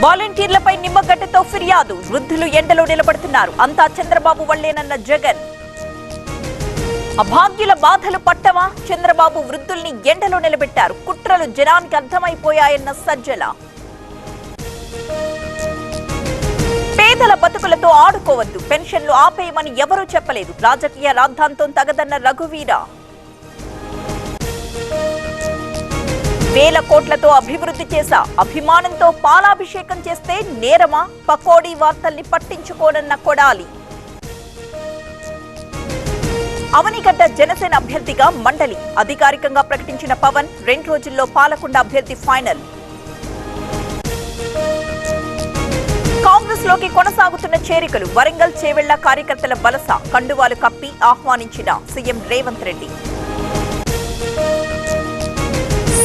వాలంటీర్లపై నిమ్మగడ్డతో ఫిర్యాదు. వృద్ధులు ఎండలో నిలబడుతున్నారు. అంతా చంద్రబాబు వల్లేనన్న జగన్. అభాగ్యుల బాధలు పట్టవా? చంద్రబాబు వృద్ధుల్ని ఎండలో నిలబెట్టారు. కుట్రలు జనానికి అర్థమైపోయాయన్న సజ్జల. పేదల బతుకులతో ఆడుకోవద్దు. పెన్షన్లు ఆపేయమని ఎవరూ చెప్పలేదు. రాజకీయ రాద్ధాంతం తగదన్న రఘువీర. వేల కోట్లతో అభివృద్ధి చేశా. అభిమానంతో పాలాభిషేకం చేస్తే నేరమా? పకోడీ వార్తల్ని పట్టించుకోనన్న కొడాలి. అవనిగడ్డ జనసేన అభ్యర్థిగా మండలి. అధికారికంగా ప్రకటించిన పవన్. 2 రోజుల్లో పాలకొండ అభ్యర్థి ఫైనల్. కాంగ్రెస్ లోకి కొనసాగుతున్న చేరికలు. వరంగల్ చేవెళ్ల కార్యకర్తల వలస. కండువాలు కప్పి ఆహ్వానించిన CM Revanth Reddy.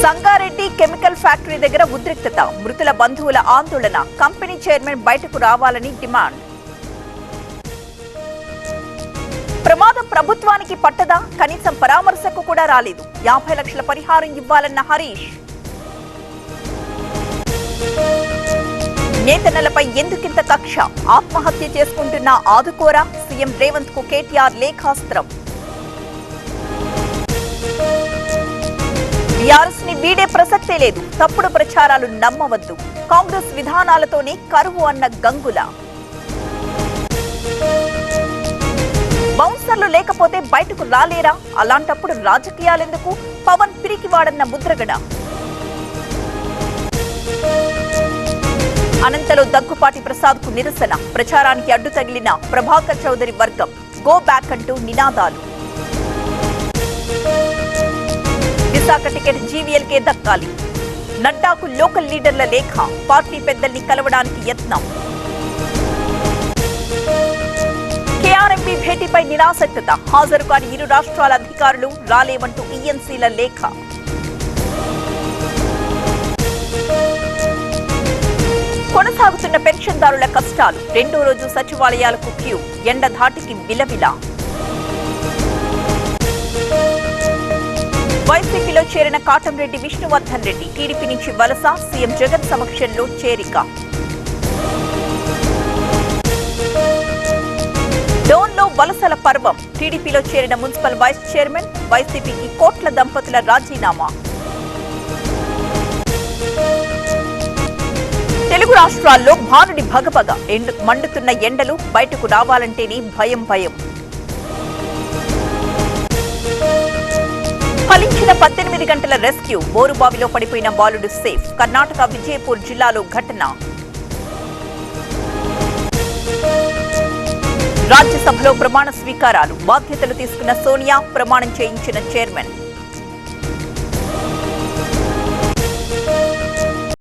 Sangareddy chemical factory దగ్గర ఉద్రిక్తత. మృతుల బంధువుల ఆందోళన. కంపెనీ చైర్మన్ బయటకు రావాలని డిమాండ్. ప్రమాదం ప్రభుత్వానికి పట్టదా? కనీసం పరామర్శకు కూడా రాలేదు. 50 లక్షల పరిహారం ఇవ్వాలన్న హరీష్. నేతన్నలపై ఎందుకింత కక్ష? ఆత్మహత్య చేసుకుంటున్న ఆదుకోరా? సీఎం రేవంత్ కు కేటీఆర్ లేఖాస్త్రం. టీఆర్ఎస్ ని వీడే ప్రసక్తే లేదు. తప్పుడు ప్రచారాలు నమ్మవద్దు. కాంగ్రెస్ విధానాలతోనే కరువు అన్న గంగుల. బౌన్సర్లు లేకపోతే బయటకు రాలేరా? అలాంటప్పుడు రాజకీయాలెందుకు? పవన్ పిరికివాడన్న ముద్రగడ. అనంతలో దగ్గుపాటి ప్రసాద్ కు నిరసన. ప్రచారానికి అడ్డు తగిలిన ప్రభాకర్ చౌదరి వర్గం. గో బ్యాక్ అంటూ నినాదాలు. విశాఖ టికెట్ జీవీఎల్కే దక్కాలి. నడ్డాకు లోకల్ లీడర్ల లేఖ. పార్టీ పెద్దల్ని కలవడానికి యత్నం. కేఆర్ఎంపీ భేటీపై నిరాసక్తత. హాజరు కాని 2 రాష్ట్రాల అధికారులు. రాలేమంటూ ఈఎన్సీల లేఖ. కొనసాగుతున్న పెన్షన్దారుల కష్టాలు. 2వ రోజు సచివాలయాలకు క్యూ. ఎండ ధాటికి విలవిల. వైసీపీలో చేరిన కాటంరెడ్డి విష్ణువర్ధన్ రెడ్డి. టీడీపీ నుంచి వలస. సీఎం జగన్ సమక్షంలో చేరిక. డోన్లో వలసల పర్వం. టీడీపీలో చేరిన మున్సిపల్ వైస్ చైర్మన్. వైసీపీకి కోట్ల దంపతుల రాజీనామా. తెలుగు రాష్ట్రాల్లో భానుడి భగభగ. మండుతున్న ఎండలు. బయటకు రావాలంటేనే భయం భయం. ఫలించిన 18 గంటల రెస్క్యూ. బోరుబావిలో పడిపోయిన బాలుడు సేఫ్. కర్ణాటక విజయపూర్ జిల్లాలో ఘటన. రాజ్యసభలో ప్రమాణ స్వీకారాలు. బాధ్యతలు తీసుకున్న సోనియా. ప్రమాణం చేయించిన చైర్మన్.